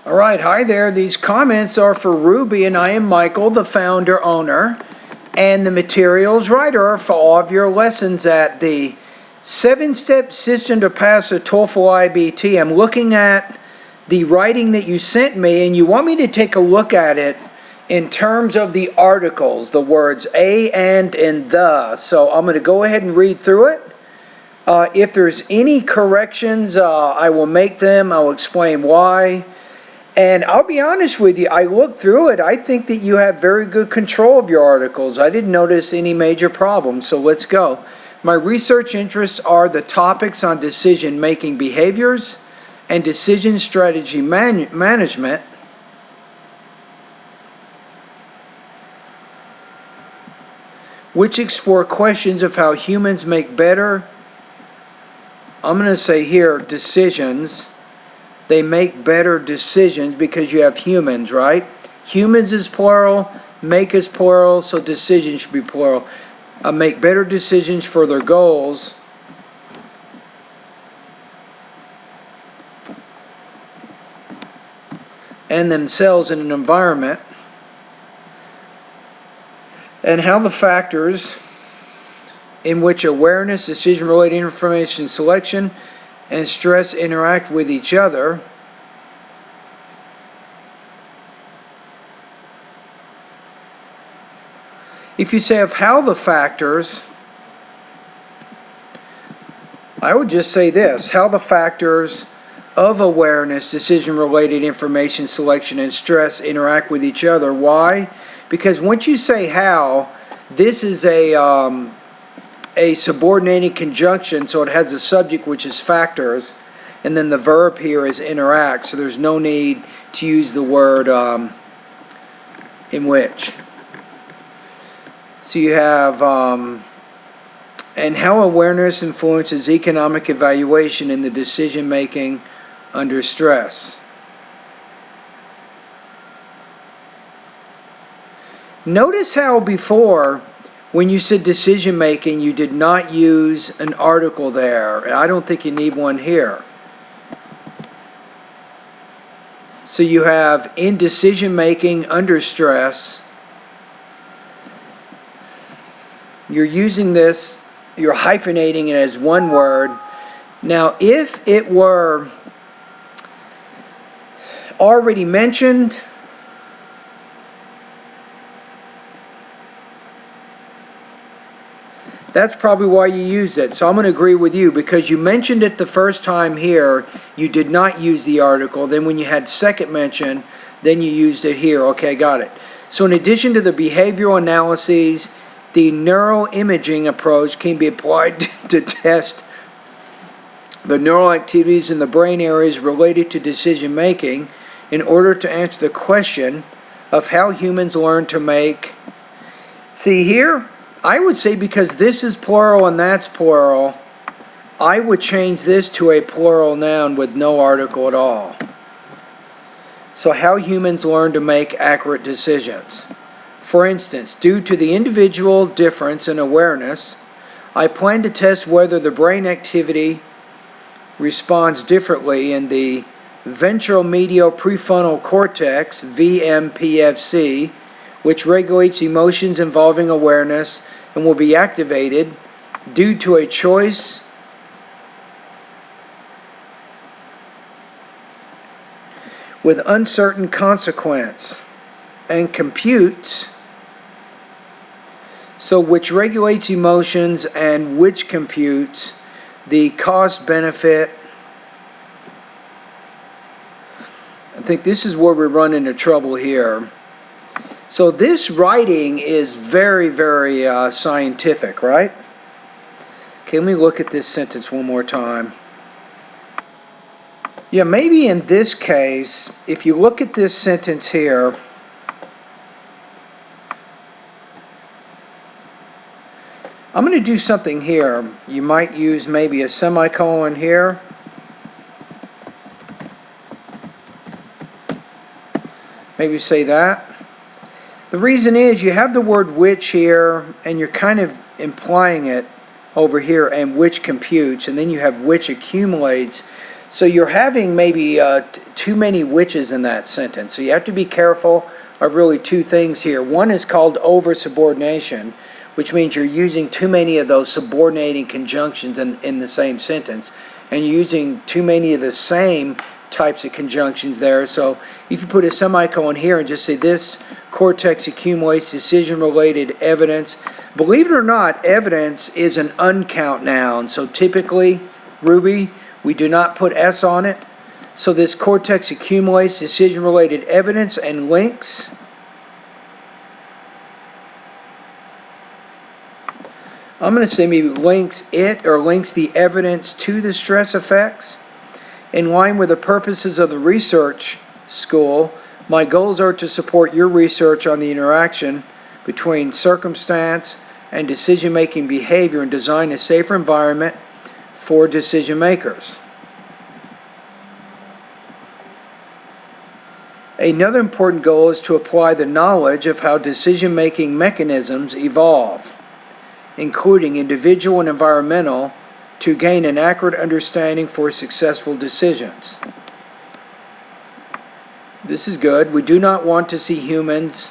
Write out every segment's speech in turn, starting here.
All right, hi there. These comments are for Ruby, and I am Michael, the founder, owner, and the materials writer for all of your lessons at the 7-step system to pass a TOEFL IBT. I'm looking at the writing that you sent me, and you want me to take a look at it in terms of the articles, the words a, and the. So I'm going to go ahead and read through it. If there's any corrections, I will make them. I'll explain why. And I'll be honest with you, I looked through it. I think that you have very good control of your articles. I didn't notice any major problems, so let's go. My research interests are the topics on decision-making behaviors and decision strategy management, which explore questions of how humans make better, I'm going to say here, decisions. They make better decisions because you have humans, right? Humans is plural, make is plural, so decisions should be plural. Make better decisions for their goals. And themselves in an environment. And how the factors in which awareness, decision-related information selection, and stress interact with each other. If you say of how the factors, I would just say this: how the factors of awareness, decision-related information selection, and stress interact with each other. Why? Because once you say how, this is a subordinating conjunction, so it has a subject which is factors, and then the verb here is interact, so there's no need to use the word in which. So you have and how awareness influences economic evaluation in the decision making under stress. Notice how before, when you said decision making, you did not use an article there. I don't think you need one here. So you have in decision making under stress. You're using this, you're hyphenating it as one word. Now, if it were already mentioned, that's probably why you used it. So I'm going to agree with you, because you mentioned it the first time here, you did not use the article. Then when you had second mention, then you used it here. Okay, got it. So in addition to the behavioral analyses, the neuroimaging approach can be applied to test the neural activities in the brain areas related to decision making in order to answer the question of how humans learn to make. See here, I would say, because this is plural and that's plural, I would change this to a plural noun with no article at all. So how humans learn to make accurate decisions. For instance, due to the individual difference in awareness, I plan to test whether the brain activity responds differently in the ventromedial prefrontal cortex, VMPFC, which regulates emotions involving awareness and will be activated due to a choice with uncertain consequence, and computes, so which regulates emotions and which computes the cost benefit. I think this is where we run into trouble here. So this writing is very, very scientific, right? Okay, let me look at this sentence one more time. Yeah, maybe in this case, if you look at this sentence here, I'm going to do something here. You might use maybe a semicolon here. Maybe say that. The reason is you have the word which here, and you're kind of implying it over here, and which computes, and then you have which accumulates. So you're having maybe too many whiches in that sentence. So you have to be careful of really two things here. One is called over-subordination, which means you're using too many of those subordinating conjunctions in the same sentence. And you're using too many of the same types of conjunctions there. So if you put a semicolon here and just say this cortex accumulates decision-related evidence. Believe it or not, evidence is an uncount noun. So typically, Ruby, we do not put S on it. So this cortex accumulates decision-related evidence and links. I'm going to say maybe links it or links the evidence to the stress effects. In line with the purposes of the research school, my goals are to support your research on the interaction between circumstance and decision-making behavior and design a safer environment for decision makers. Another important goal is to apply the knowledge of how decision-making mechanisms evolve, including individual and environmental, to gain an accurate understanding for successful decisions. This is good. We do not want to see humans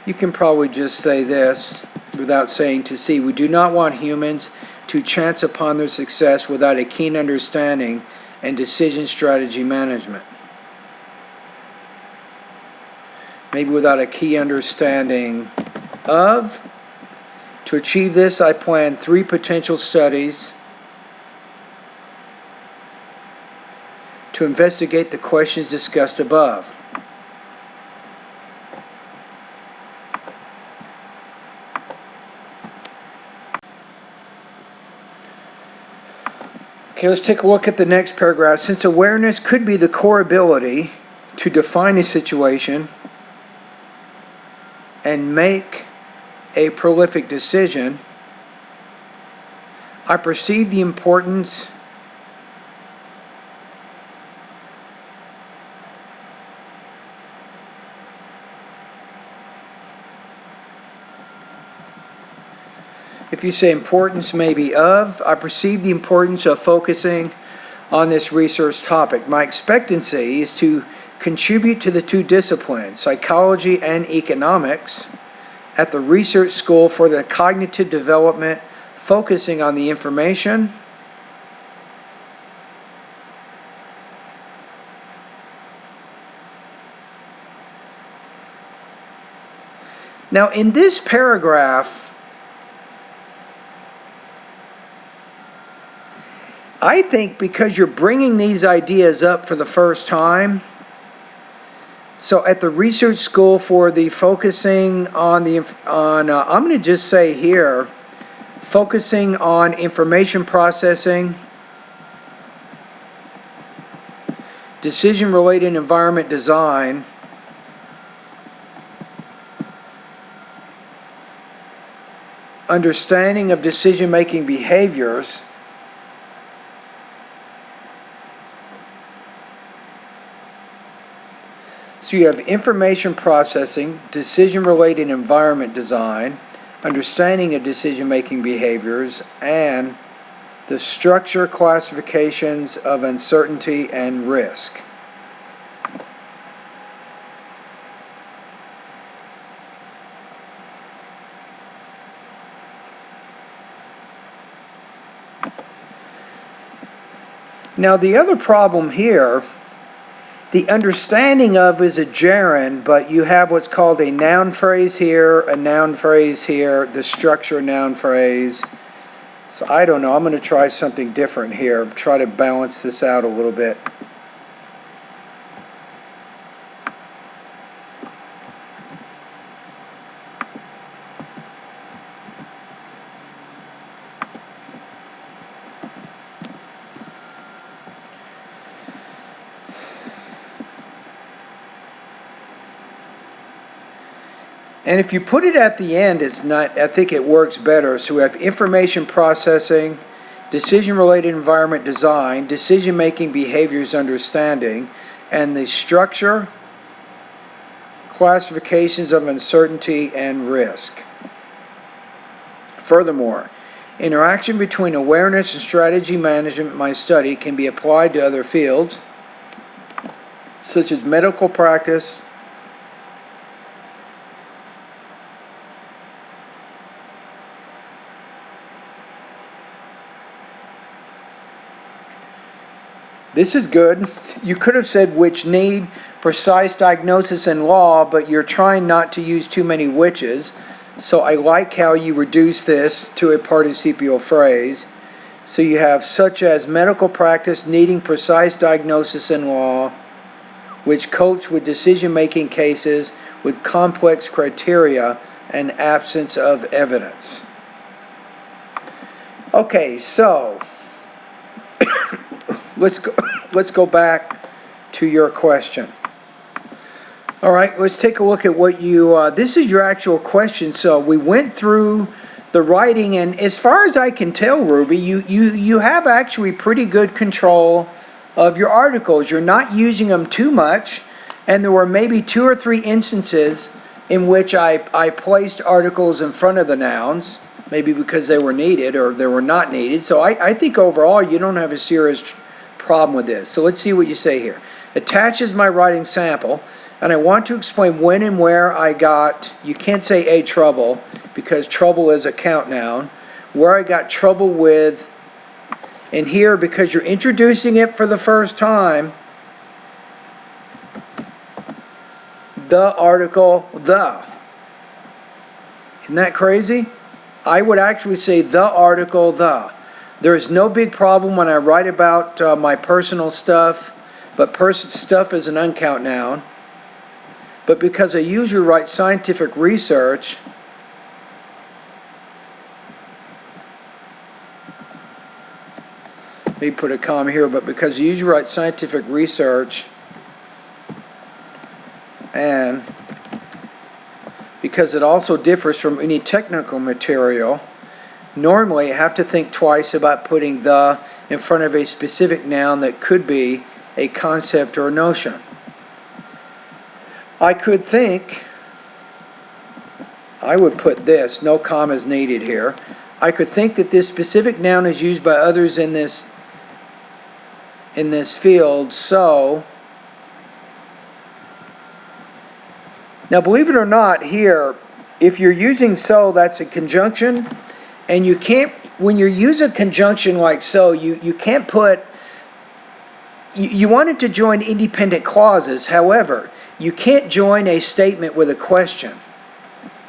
You can probably just say this without saying to see. We do not want humans to chance upon their success without a keen understanding and decision strategy management. Maybe without a key understanding of. To achieve this, I plan 3 potential studies to investigate the questions discussed above. Okay, let's take a look at the next paragraph. Since awareness could be the core ability to define a situation and make a prolific decision, I perceive the importance If you say importance maybe of, I perceive the importance of focusing on this research topic. My expectancy is to contribute to the 2 disciplines, psychology and economics, at the research school for the cognitive development, focusing on the information Now in this paragraph, I think because you're bringing these ideas up for the first time, so at the research school for the focusing on I'm going to just say here, focusing on information processing, decision-related environment design, understanding of decision-making behaviors, so you have information processing, decision-related environment design, understanding of decision-making behaviors, and the structure classifications of uncertainty and risk. Now the other problem here, the understanding of is a gerund, but you have what's called a noun phrase here, a noun phrase here, the structure noun phrase. So I don't know, I'm going to try something different here, try to balance this out a little bit. And if you put it at the end, it's not, I think it works better. So we have information processing, decision-related environment design, decision-making behaviors understanding, and the structure, classifications of uncertainty and risk. Furthermore, interaction between awareness and strategy management in my study can be applied to other fields, such as medical practice, this is good. You could have said which need precise diagnosis and law, but you're trying not to use too many whiches. So I like how you reduce this to a participial phrase. So you have such as medical practice needing precise diagnosis and law, which copes with decision-making cases with complex criteria and absence of evidence. Okay, so let's go back to your question. All right, let's take a look at what you, this is your actual question. So we went through the writing, and as far as I can tell, Ruby, you have actually pretty good control of your articles. You're not using them too much, and there were maybe 2 or 3 instances in which I placed articles in front of the nouns, maybe because they were needed or they were not needed. So I think overall you don't have a serious problem with this. So let's see what you say here. Attaches my writing sample, and I want to explain when and where I got, you can't say a trouble because trouble is a count noun, where I got trouble with, and here because you're introducing it for the first time, the article the. Isn't that crazy? I would actually say the article the. There is no big problem when I write about my personal stuff, but stuff is an uncount noun. But because I usually write scientific research, let me put a comma here, but because I usually write scientific research, and because it also differs from any technical material, normally I have to think twice about putting the in front of a specific noun that could be a concept or a notion. I could think, I would put this, no commas needed here. I could think that this specific noun is used by others in this field, so. Now believe it or not here, if you're using so, that's a conjunction, and you can't, when you use a conjunction like so, you can't put, you want it to join independent clauses, however, you can't join a statement with a question.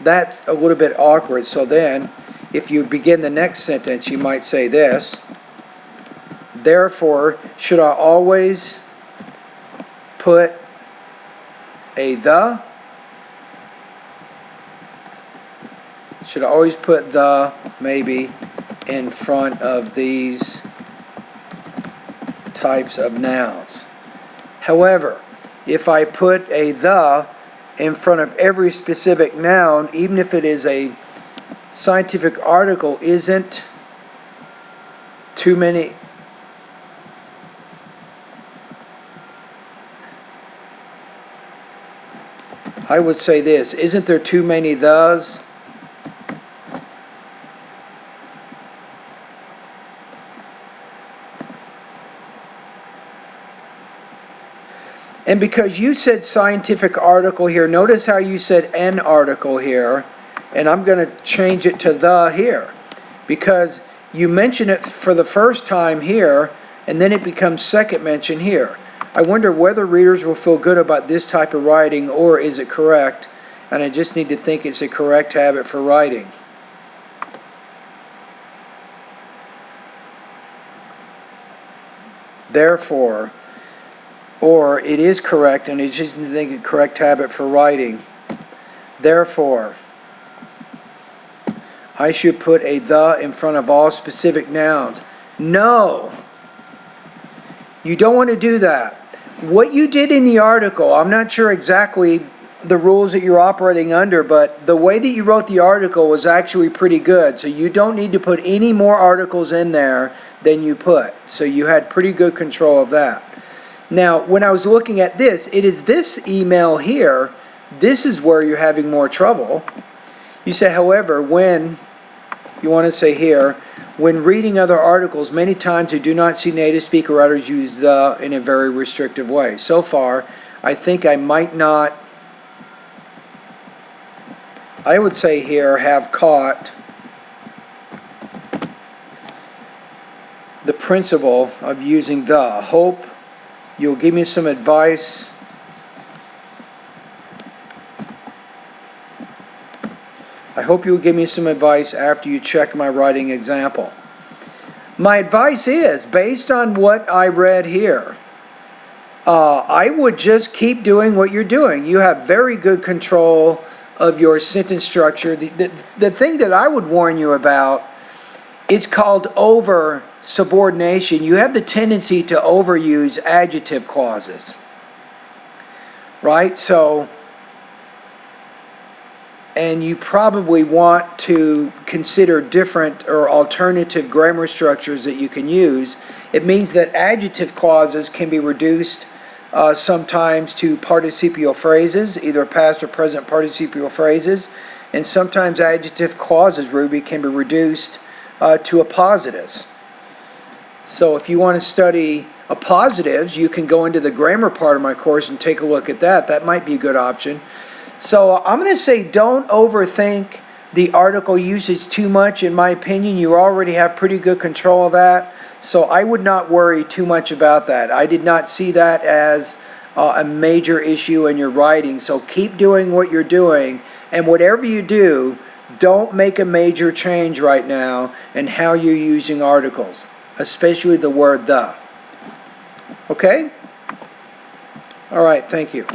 That's a little bit awkward. So then, if you begin the next sentence, you might say this. Therefore, should I always put a the? Should I always put the, maybe, in front of these types of nouns? However, if I put a the in front of every specific noun, even if it is a scientific article, isn't too many. I would say this, isn't there too many thes? And because you said scientific article here, notice how you said an article here, and I'm going to change it to the here, because you mention it for the first time here, and then it becomes second mention here. I wonder whether readers will feel good about this type of writing, or is it correct, and I just need to think it's a correct habit for writing. Therefore, or it is correct, and it's just a correct habit for writing. Therefore, I should put a the in front of all specific nouns. No! You don't want to do that. What you did in the article, I'm not sure exactly the rules that you're operating under, but the way that you wrote the article was actually pretty good. So you don't need to put any more articles in there than you put. So you had pretty good control of that. Now, when I was looking at this, it is this email here, this is where you're having more trouble. You say, however, when you want to say here, when reading other articles, many times I do not see native speaker writers use the in a very restrictive way. So far, I think I might not, I would say here, have caught the principle of using the. Hope you'll give me some advice. I hope you'll give me some advice after you check my writing example. My advice is, based on what I read here, I would just keep doing what you're doing. You have very good control of your sentence structure. The thing that I would warn you about, it's called over-subordination. You have the tendency to overuse adjective clauses, right? So, and you probably want to consider different or alternative grammar structures that you can use. It means that adjective clauses can be reduced sometimes to participial phrases, either past or present participial phrases, and sometimes adjective clauses, Ruby, can be reduced to appositives. So if you want to study appositives, you can go into the grammar part of my course and take a look at that. That might be a good option. So I'm going to say don't overthink the article usage too much. In my opinion, you already have pretty good control of that. So I would not worry too much about that. I did not see that as a major issue in your writing. So keep doing what you're doing. And whatever you do, don't make a major change right now in how you're using articles, especially the word the. Okay? All right, thank you.